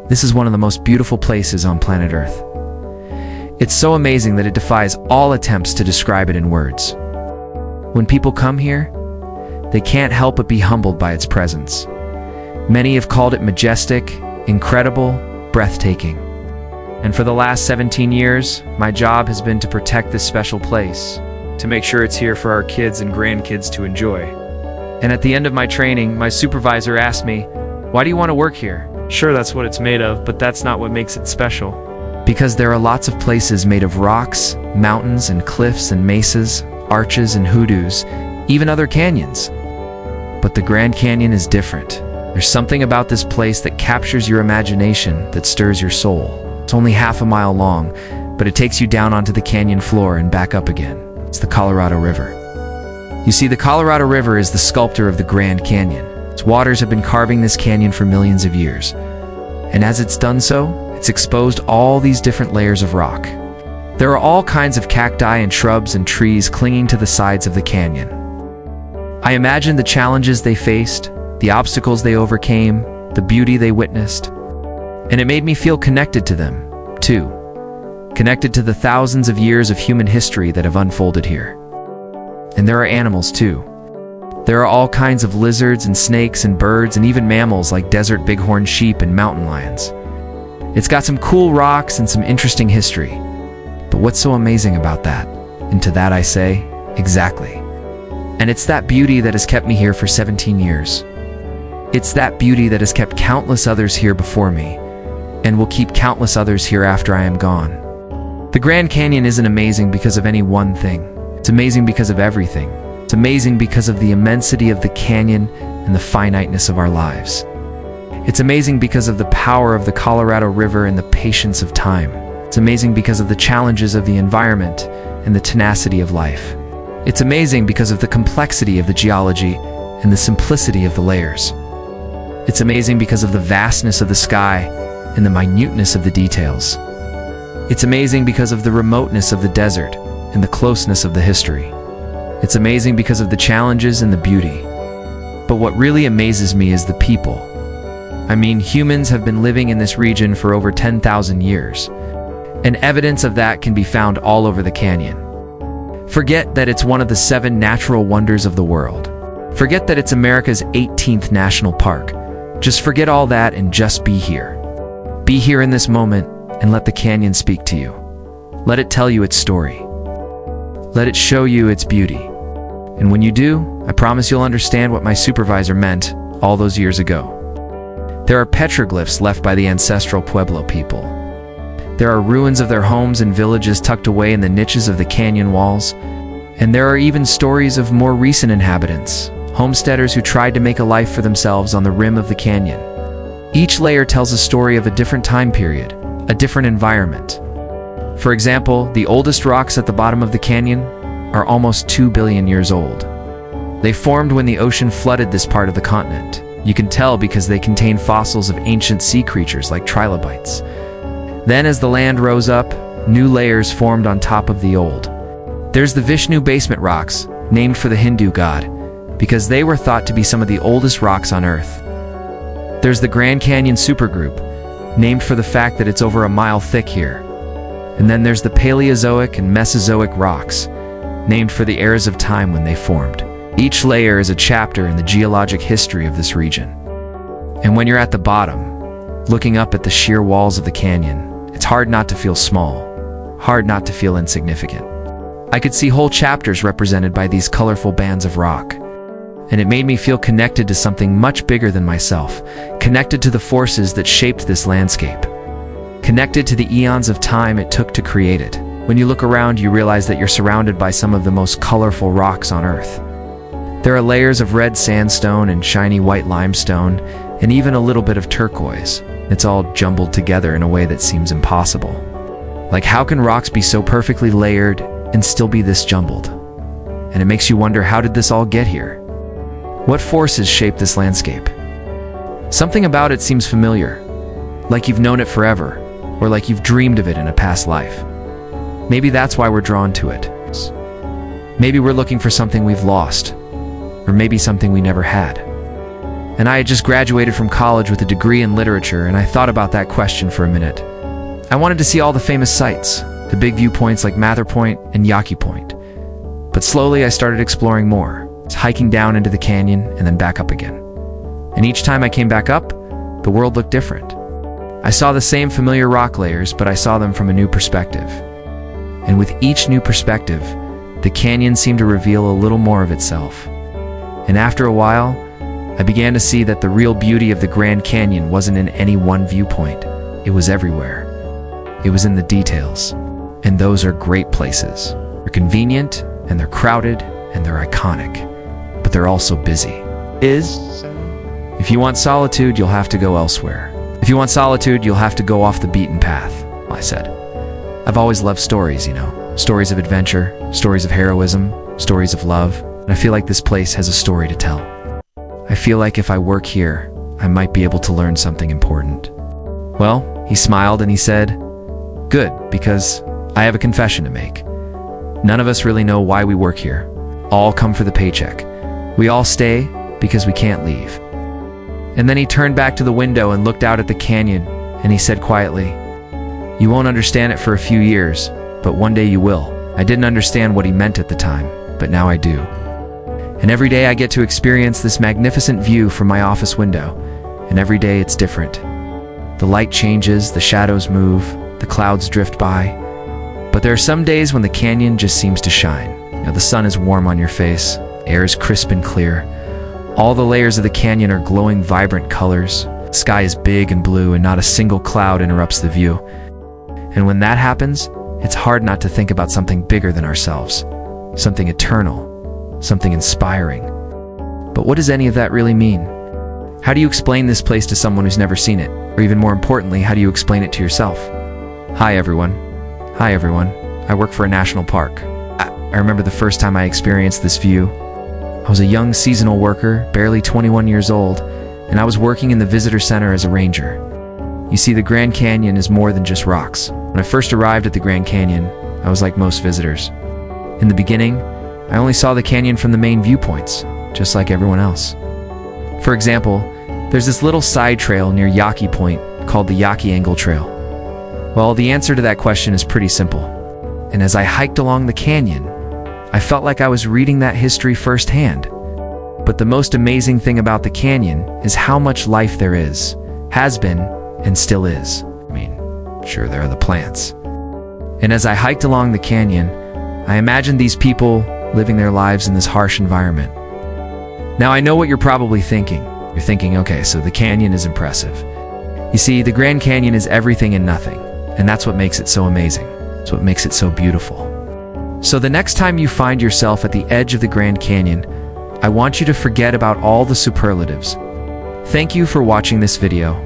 This is one of the most beautiful places on planet Earth. It's so amazing that it defies all attempts to describe it in words. When people come here, they can't help but be humbled by its presence. Many have called it majestic, incredible, breathtaking. And for the last 17 years, my job has been to protect this special place, to make sure it's here for our kids and grandkids to enjoy. And at the end of my training, my supervisor asked me, "Why do you want to work here?" Sure, that's what it's made of, but that's not what makes it special. Because there are lots of places made of rocks, mountains and cliffs and mesas, arches and hoodoos, even other canyons. But the Grand Canyon is different. There's something about this place that captures your imagination, that stirs your soul. It's only half a mile long, but it takes you down onto the canyon floor and back up again. It's the Colorado River. You see, the Colorado River is the sculptor of the Grand Canyon. Its waters have been carving this canyon for millions of years. And as it's done so, it's exposed all these different layers of rock. There are all kinds of cacti and shrubs and trees clinging to the sides of the canyon. I imagine the challenges they faced, the obstacles they overcame, the beauty they witnessed. And it made me feel connected to them, too. Connected to the thousands of years of human history that have unfolded here. And there are animals, too. There are all kinds of lizards and snakes and birds and even mammals like desert bighorn sheep and mountain lions. It's got some cool rocks and some interesting history. But what's so amazing about that? And to that I say, exactly. And it's that beauty that has kept me here for 17 years. It's that beauty that has kept countless others here before me, and will keep countless others here after I am gone. The Grand Canyon isn't amazing because of any one thing. It's amazing because of everything. It's amazing because of the immensity of the canyon and the finiteness of our lives. It's amazing because of the power of the Colorado River and the patience of time. It's amazing because of the challenges of the environment and the tenacity of life. It's amazing because of the complexity of the geology and the simplicity of the layers. It's amazing because of the vastness of the sky and the minuteness of the details. It's amazing because of the remoteness of the desert and the closeness of the history. It's amazing because of the challenges and the beauty. But what really amazes me is the people. I mean, humans have been living in this region for over 10,000 years, and evidence of that can be found all over the canyon. Forget that it's one of the 7 natural wonders of the world. Forget that it's America's 18th national park. Just forget all that and just be here. Be here in this moment and let the canyon speak to you. Let it tell you its story. Let it show you its beauty. And when you do, I promise you'll understand what my supervisor meant all those years ago. There are petroglyphs left by the ancestral Pueblo people. There are ruins of their homes and villages tucked away in the niches of the canyon walls. And there are even stories of more recent inhabitants, homesteaders who tried to make a life for themselves on the rim of the canyon. Each layer tells a story of a different time period, a different environment. For example, the oldest rocks at the bottom of the canyon are almost 2 billion years old. They formed when the ocean flooded this part of the continent. You can tell because they contain fossils of ancient sea creatures like trilobites. Then as the land rose up, new layers formed on top of the old. There's the Vishnu basement rocks, named for the Hindu god, because they were thought to be some of the oldest rocks on Earth. There's the Grand Canyon supergroup, named for the fact that it's over a mile thick here. And then there's the Paleozoic and Mesozoic rocks, named for the eras of time when they formed. Each layer is a chapter in the geologic history of this region. And when you're at the bottom, looking up at the sheer walls of the canyon, it's hard not to feel small, hard not to feel insignificant. I could see whole chapters represented by these colorful bands of rock. And it made me feel connected to something much bigger than myself, connected to the forces that shaped this landscape, connected to the eons of time it took to create it. When you look around, you realize that you're surrounded by some of the most colorful rocks on Earth. There are layers of red sandstone and shiny white limestone, and even a little bit of turquoise. It's all jumbled together in a way that seems impossible. Like, how can rocks be so perfectly layered and still be this jumbled? And it makes you wonder, how did this all get here? What forces shaped this landscape? Something about it seems familiar, like you've known it forever, or like you've dreamed of it in a past life. Maybe that's why we're drawn to it. Maybe we're looking for something we've lost, or maybe something we never had. And I had just graduated from college with a degree in literature, and I thought about that question for a minute. I wanted to see all the famous sites, the big viewpoints like Mather Point and Yaqui Point. But slowly I started exploring more, hiking down into the canyon and then back up again. And each time I came back up, the world looked different. I saw the same familiar rock layers, but I saw them from a new perspective. And with each new perspective, the canyon seemed to reveal a little more of itself. And after a while, I began to see that the real beauty of the Grand Canyon wasn't in any one viewpoint. It was everywhere. It was in the details. And those are great places. They're convenient, and they're crowded, and they're iconic. But they're also busy. If you want solitude, you'll have to go elsewhere. If you want solitude, you'll have to go off the beaten path, I said. I've always loved stories, stories of adventure, stories of heroism, stories of love, and I feel like this place has a story to tell. I feel like if I work here, I might be able to learn something important. Well, he smiled and he said, "Good, because I have a confession to make. None of us really know why we work here. All come for the paycheck. We all stay because we can't leave." And then he turned back to the window and looked out at the canyon, and he said quietly, "You won't understand it for a few years, but one day you will." I didn't understand what he meant at the time, but now I do. And every day I get to experience this magnificent view from my office window, and every day it's different. The light changes, the shadows move, the clouds drift by. But there are some days when the canyon just seems to shine. The sun is warm on your face, the air is crisp and clear. All the layers of the canyon are glowing vibrant colors. The sky is big and blue, and not a single cloud interrupts the view. And when that happens, it's hard not to think about something bigger than ourselves, something eternal, something inspiring. But what does any of that really mean? How do you explain this place to someone who's never seen it? Or even more importantly, how do you explain it to yourself? Hi everyone. I work for a national park. I remember the first time I experienced this view. I was a young seasonal worker, barely 21 years old, and I was working in the visitor center as a ranger. You see, the Grand Canyon is more than just rocks. When I first arrived at the Grand Canyon, I was like most visitors. In the beginning, I only saw the canyon from the main viewpoints, just like everyone else. For example, there's this little side trail near Yaqui Point called the Yaqui Angle Trail. Well, the answer to that question is pretty simple. And as I hiked along the canyon, I felt like I was reading that history firsthand. But the most amazing thing about the canyon is how much life there is, has been, and still is. Sure, there are the plants. And as I hiked along the canyon, I imagined these people living their lives in this harsh environment. Now I know what you're probably thinking. You're thinking, okay, so the canyon is impressive. You see, the Grand Canyon is everything and nothing, and that's what makes it so amazing. It's what makes it so beautiful. So the next time you find yourself at the edge of the Grand Canyon, I want you to forget about all the superlatives. Thank you for watching this video.